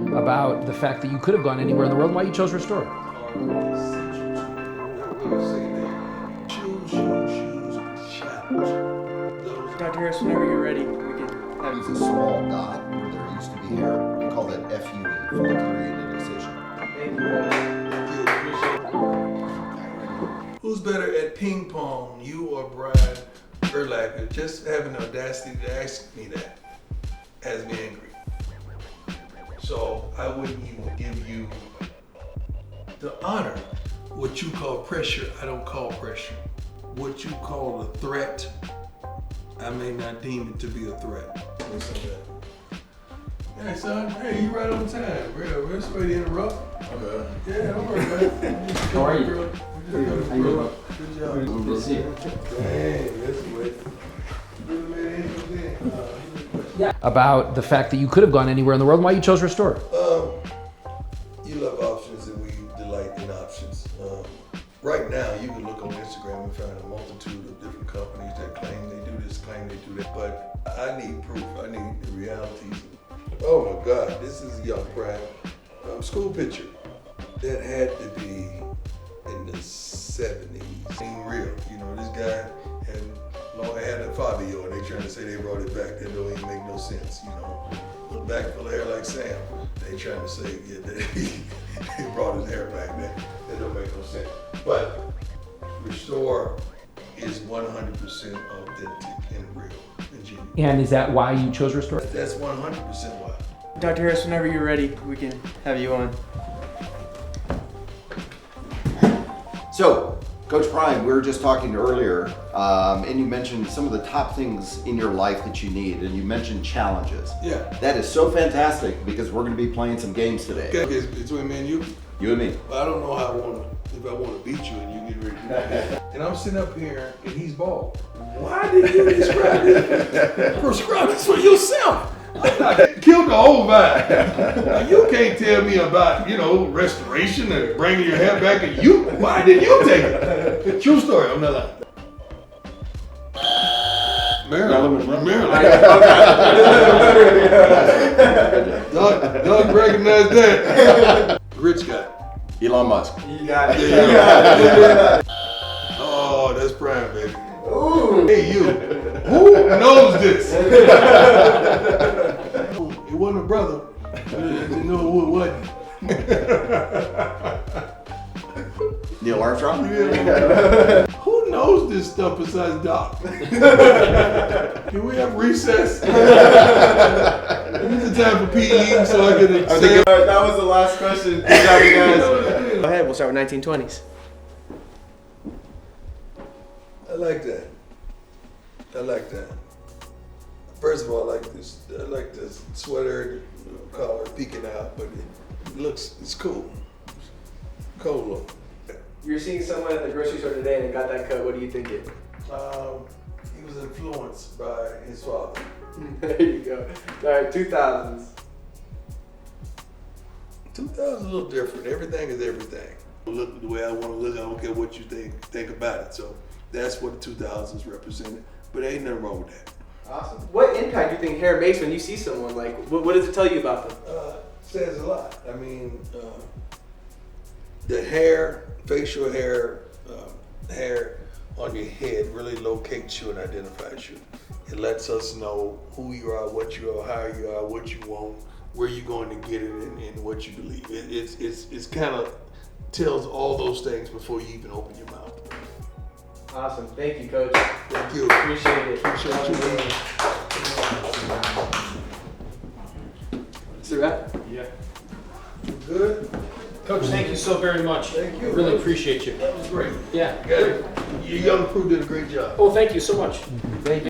About the fact that you could have gone anywhere in the world and why you chose Restore. Dr. Harris, whenever you're ready, we can have Use a small dot where there used to be hair. We call that FUE, follicular unit excision. Who's better at ping pong, you or Brian Urlacher? Just having the audacity to ask me that has me angry. So I wouldn't even give you the honor. What you call pressure, I don't call pressure. What you call a threat, I may not deem it to be a threat. Hey son, hey, you right on time. We're ready to interrupt. Okay. Yeah, don't worry about it. How are you? Good job. Good to see you. Dang, that's the way. About the fact that you could have gone anywhere in the world and why you chose Restore. You love options and we delight in options. Right now, you can look on Instagram and find a multitude of different companies that claim they do this, claim they do that. But I need proof. I need the realities. Oh my God, this is a young Brad. School picture that had to be in the 70s. Ain't real. You know, this guy had a Fabio and they trying to say they brought it back. That don't even make no sense, you know. Look back full of hair like Sam. They trying to say that he brought his hair back. That don't make no sense. But Restore is 100% authentic and real and genuine. And is that why you chose Restore? That's 100% why. Dr. Harris, whenever you're ready, we can have you on. So, Coach Prime, we were just talking earlier, and you mentioned some of the top things in your life that you need, and you mentioned challenges. Yeah. That is so fantastic because we're going to be playing some games today. Okay, it's between me and you. You and me. I don't know how if I want to beat you and you get ready to do that. And I'm sitting up here and he's bald. Why did you prescribe this for yourself? Killed the whole vibe. Now, you can't tell me about, restoration and bringing your hair back and why did you take it? True story, I'm not lying. Maryland. Doug recognized that. Rich guy. Elon Musk. You got it. Oh, that's prime, baby. Ooh. Hey, you. Who knows this? It wasn't a brother. You know who it wasn't. Neil Armstrong? Yeah. Who knows this stuff besides Doc? Can we have recess? This is the time for PE so I can say. That was the last question. Good job, you guys. Go ahead, we'll start with 1920s. I like that. First of all, I like this sweater, collar peeking out, but it's cool. Cool look. You're seeing someone at the grocery store today and they got that cut. What are you thinking? He was influenced by his father. There you go. All right, 2000s. 2000 is a little different. Everything is everything. Look the way I want to look. I don't care what you think about it. So that's what the 2000s represented. But ain't nothing wrong with that. Awesome. What impact do you think hair makes when you see someone? Like, what does it tell you about them? Says a lot. I mean, the hair, facial hair, hair on your head really locates you and identifies you. It lets us know who you are, what you are, how you are, what you want, where you're going to get it, and what you believe. It's kind of tells all those things before you even open your mouth. Awesome. Thank you, Coach. Thank you. Appreciate it. Appreciate you. Is it right? Yeah. Good. Coach, thank you so very much. Thank you. I really appreciate you. That was great. Yeah. Your young crew did a great job. Oh, thank you so much. Thank you.